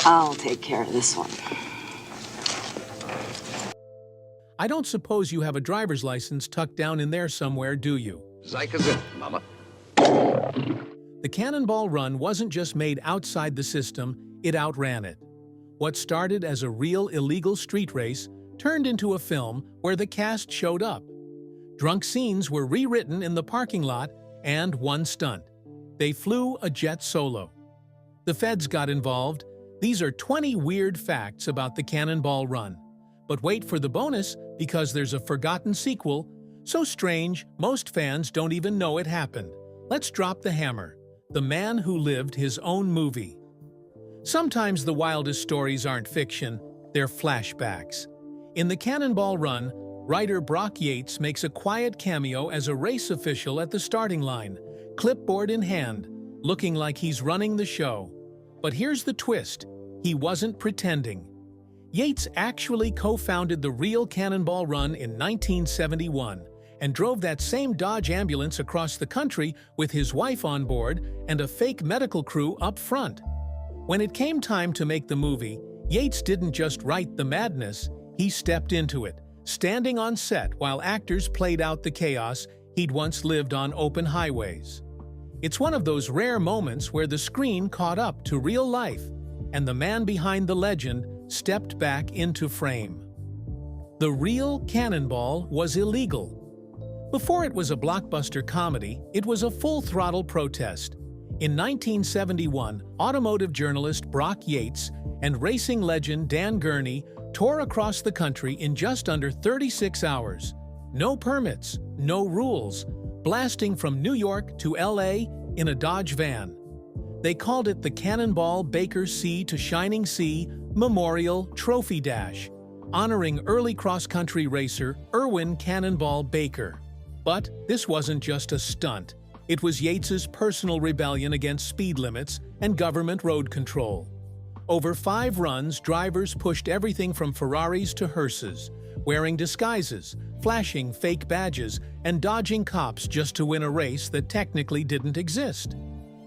I'll take care of this one. I don't suppose you have a driver's license tucked down in there somewhere, do you? Zyka mama. The Cannonball Run wasn't just made outside the system, it outran it. What started as a real illegal street race turned into a film where the cast showed up. Drunk scenes were rewritten in the parking lot, and one stunt. They flew a jet solo. The feds got involved. These are 20 weird facts about the Cannonball Run. But wait for the bonus, because there's a forgotten sequel, so strange most fans don't even know it happened. Let's drop the hammer. The man who lived his own movie. Sometimes the wildest stories aren't fiction, they're flashbacks. In the Cannonball Run, writer Brock Yates makes a quiet cameo as a race official at the starting line, clipboard in hand, looking like he's running the show. But here's the twist, he wasn't pretending. Yates actually co-founded the real Cannonball Run in 1971 and drove that same Dodge ambulance across the country with his wife on board and a fake medical crew up front. When it came time to make the movie, Yates didn't just write the madness, he stepped into it, standing on set while actors played out the chaos he'd once lived on open highways. It's one of those rare moments where the screen caught up to real life, and the man behind the legend stepped back into frame. The real Cannonball was illegal. Before it was a blockbuster comedy, it was a full-throttle protest. In 1971, automotive journalist Brock Yates and racing legend Dan Gurney tore across the country in just under 36 hours. No permits, no rules, blasting from New York to LA in a Dodge van. They called it the Cannonball Baker Sea to Shining Sea Memorial Trophy Dash, honoring early cross-country racer Erwin Cannonball Baker. But this wasn't just a stunt. It was Yates's personal rebellion against speed limits and government road control. Over 5 runs, drivers pushed everything from Ferraris to hearses, wearing disguises, flashing fake badges, and dodging cops just to win a race that technically didn't exist.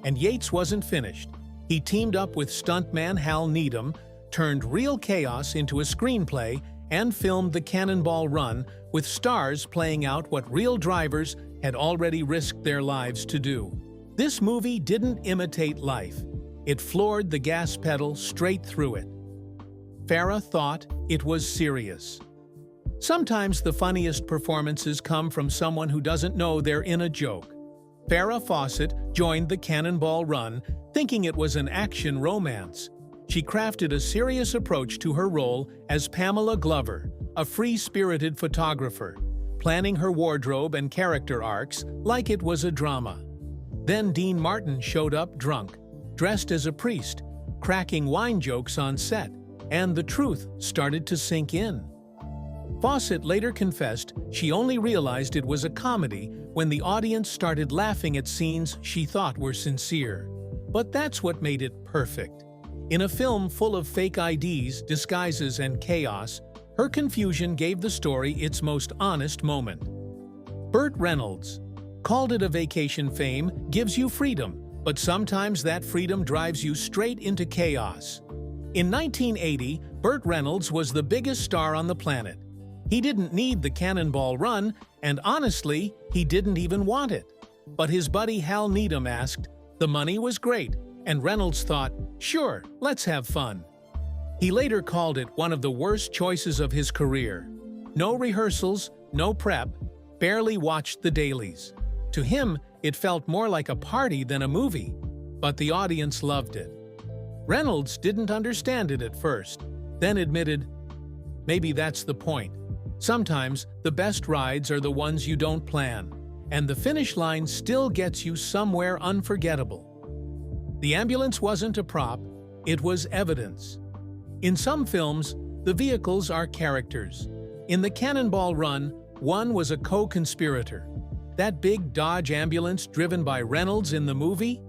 And Yates wasn't finished. He teamed up with stuntman Hal Needham, turned real chaos into a screenplay, and filmed the Cannonball Run with stars playing out what real drivers had already risked their lives to do. This movie didn't imitate life. It floored the gas pedal straight through it. Farrah thought it was serious. Sometimes the funniest performances come from someone who doesn't know they're in a joke. Farrah Fawcett joined the Cannonball Run thinking it was an action romance. She crafted a serious approach to her role as Pamela Glover, a free-spirited photographer, planning her wardrobe and character arcs like it was a drama. Then Dean Martin showed up drunk, dressed as a priest, cracking wine jokes on set, and the truth started to sink in. Fawcett later confessed she only realized it was a comedy when the audience started laughing at scenes she thought were sincere. But that's what made it perfect. In a film full of fake IDs, disguises, and chaos, her confusion gave the story its most honest moment. Burt Reynolds called it a vacation. Fame gives you freedom, but sometimes that freedom drives you straight into chaos. In 1980, Burt Reynolds was the biggest star on the planet. He didn't need the Cannonball Run, and honestly, he didn't even want it. But his buddy Hal Needham asked, the money was great, and Reynolds thought, sure, let's have fun. He later called it one of the worst choices of his career. No rehearsals, no prep, barely watched the dailies. To him, it felt more like a party than a movie, but the audience loved it. Reynolds didn't understand it at first, then admitted, maybe that's the point. Sometimes, the best rides are the ones you don't plan, and the finish line still gets you somewhere unforgettable. The ambulance wasn't a prop, it was evidence. In some films, the vehicles are characters. In the Cannonball Run, one was a co-conspirator. That big Dodge ambulance driven by Reynolds in the movie?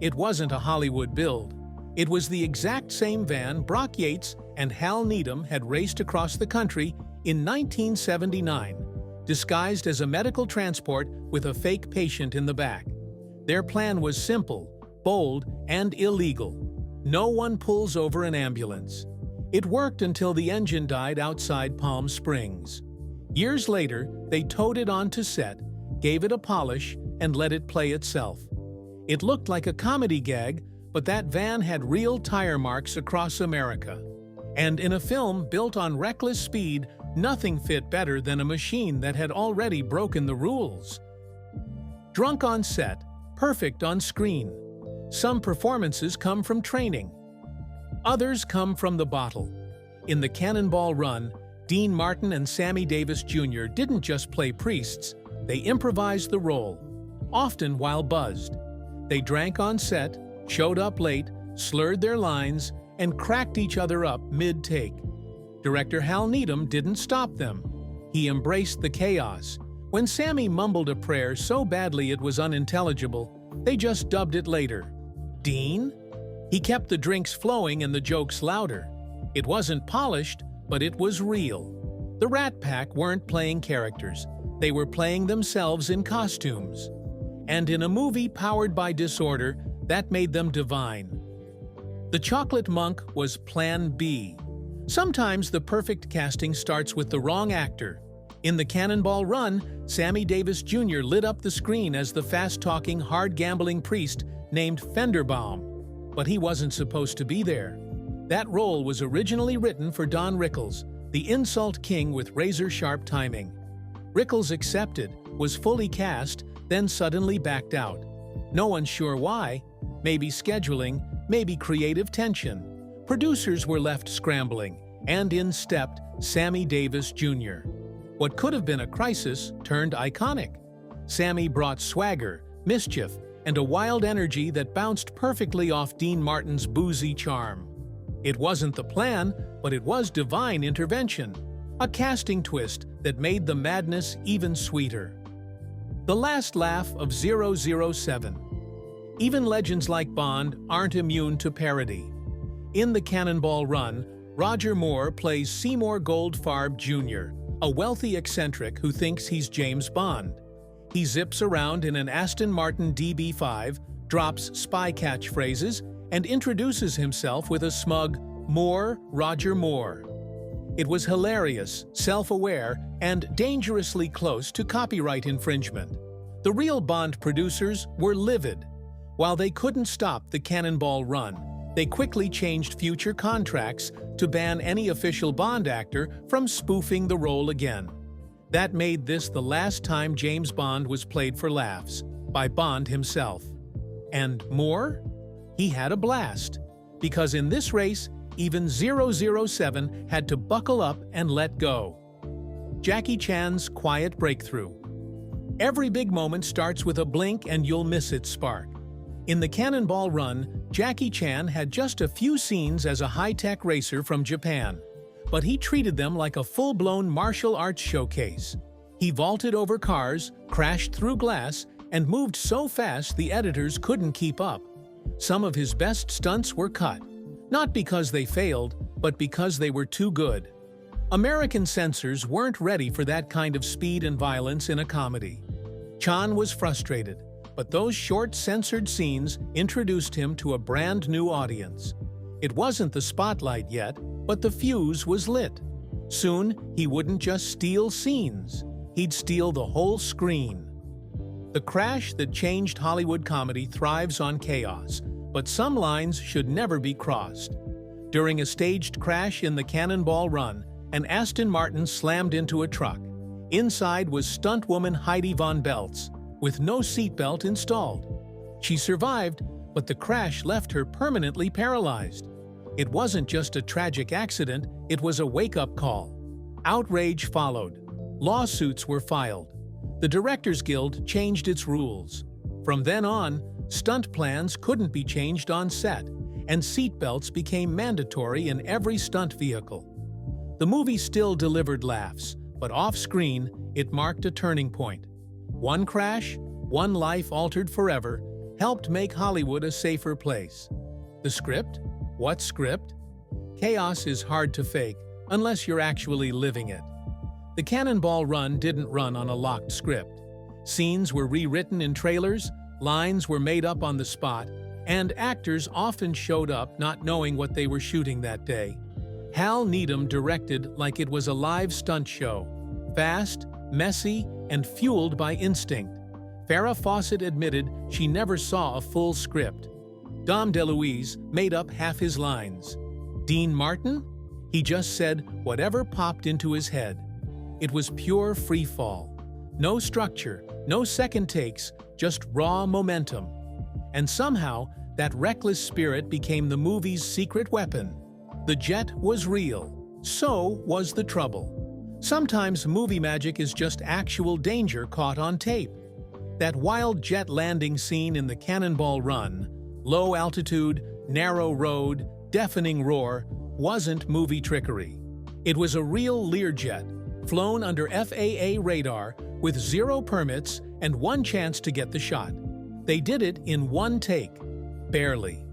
It wasn't a Hollywood build. It was the exact same van Brock Yates and Hal Needham had raced across the country in 1979, disguised as a medical transport with a fake patient in the back. Their plan was simple, bold, and illegal. No one pulls over an ambulance. It worked until the engine died outside Palm Springs. Years later, they towed it onto set, gave it a polish, and let it play itself. It looked like a comedy gag, but that van had real tire marks across America. And in a film built on reckless speed, nothing fit better than a machine that had already broken the rules. Drunk on set, perfect on screen. Some performances come from training. Others come from the bottle. In the Cannonball Run, Dean Martin and Sammy Davis Jr. didn't just play priests, they improvised the role, often while buzzed. They drank on set, showed up late, slurred their lines, and cracked each other up mid-take. Director Hal Needham didn't stop them. He embraced the chaos. When Sammy mumbled a prayer so badly it was unintelligible, they just dubbed it later. Dean? He kept the drinks flowing and the jokes louder. It wasn't polished, but it was real. The Rat Pack weren't playing characters. They were playing themselves in costumes. And in a movie powered by disorder, that made them divine. The Chocolate Monk was Plan B. Sometimes the perfect casting starts with the wrong actor. In the Cannonball Run, Sammy Davis Jr. lit up the screen as the fast-talking, hard-gambling priest named Fenderbaum, but he wasn't supposed to be there. That role was originally written for Don Rickles, the insult king with razor-sharp timing. Rickles accepted, was fully cast, then suddenly backed out. No one's sure why. Maybe scheduling, maybe creative tension. Producers were left scrambling, and in stepped Sammy Davis Jr. What could have been a crisis turned iconic. Sammy brought swagger, mischief, and a wild energy that bounced perfectly off Dean Martin's boozy charm. It wasn't the plan, but it was divine intervention, a casting twist that made the madness even sweeter. The last laugh of 007. Even legends like Bond aren't immune to parody. In the Cannonball Run, Roger Moore plays Seymour Goldfarb Jr., a wealthy eccentric who thinks he's James Bond. He zips around in an Aston Martin DB5, drops spy catchphrases, and introduces himself with a smug, "Moore, Roger Moore." It was hilarious, self-aware, and dangerously close to copyright infringement. The real Bond producers were livid. While they couldn't stop the Cannonball Run, they quickly changed future contracts to ban any official Bond actor from spoofing the role again. That made this the last time James Bond was played for laughs, by Bond himself. And Moore? He had a blast. Because in this race, even 007 had to buckle up and let go. Jackie Chan's quiet breakthrough. Every big moment starts with a blink and you'll miss its spark. In the Cannonball Run, Jackie Chan had just a few scenes as a high-tech racer from Japan, but he treated them like a full-blown martial arts showcase. He vaulted over cars, crashed through glass, and moved so fast the editors couldn't keep up. Some of his best stunts were cut, not because they failed, but because they were too good. American censors weren't ready for that kind of speed and violence in a comedy. Chan was frustrated, but those short censored scenes introduced him to a brand new audience. It wasn't the spotlight yet, but the fuse was lit. Soon, he wouldn't just steal scenes, he'd steal the whole screen. The crash that changed Hollywood comedy thrives on chaos, but some lines should never be crossed. During a staged crash in the Cannonball Run, an Aston Martin slammed into a truck. Inside was stuntwoman Heidi von Beltz, with no seatbelt installed. She survived, but the crash left her permanently paralyzed. It wasn't just a tragic accident, it was a wake-up call. Outrage followed. Lawsuits were filed. The Directors Guild changed its rules. From then on, stunt plans couldn't be changed on set, and seatbelts became mandatory in every stunt vehicle. The movie still delivered laughs, but off-screen, it marked a turning point. One crash, one life altered forever, helped make Hollywood a safer place. The script? What script? Chaos is hard to fake, unless you're actually living it. The Cannonball Run didn't run on a locked script. Scenes were rewritten in trailers, lines were made up on the spot, and actors often showed up not knowing what they were shooting that day. Hal Needham directed like it was a live stunt show, fast, messy, and fueled by instinct. Farrah Fawcett admitted she never saw a full script. Dom DeLuise made up half his lines. Dean Martin? He just said whatever popped into his head. It was pure free fall. No structure, no second takes, just raw momentum. And somehow, that reckless spirit became the movie's secret weapon. The jet was real. So was the trouble. Sometimes movie magic is just actual danger caught on tape. That wild jet landing scene in the Cannonball Run, low altitude, narrow road, deafening roar, wasn't movie trickery. It was a real Learjet, flown under FAA radar with 0 permits and 1 chance to get the shot. They did it in 1 take. Barely.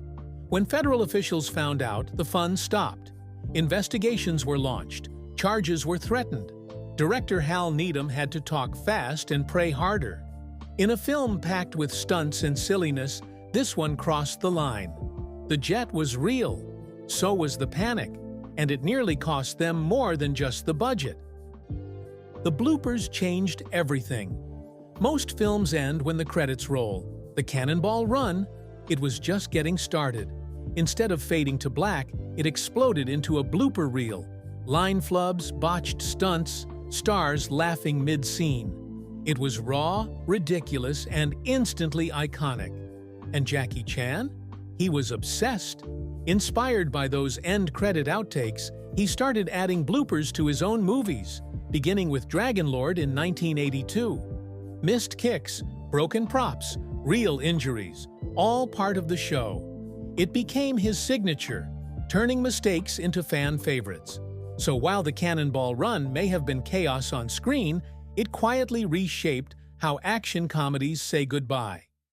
When federal officials found out, the fun stopped. Investigations were launched. Charges were threatened. Director Hal Needham had to talk fast and pray harder. In a film packed with stunts and silliness, this one crossed the line. The jet was real. So was the panic, and it nearly cost them more than just the budget. The bloopers changed everything. Most films end when the credits roll. The Cannonball Run, it was just getting started. Instead of fading to black, it exploded into a blooper reel. Line flubs, botched stunts, stars laughing mid-scene. It was raw, ridiculous, and instantly iconic. And Jackie Chan? He was obsessed. Inspired by those end-credit outtakes, he started adding bloopers to his own movies, beginning with Dragon Lord in 1982. Missed kicks, broken props, real injuries, all part of the show. It became his signature, turning mistakes into fan favorites. So while the Cannonball Run may have been chaos on screen, it quietly reshaped how action comedies say goodbye.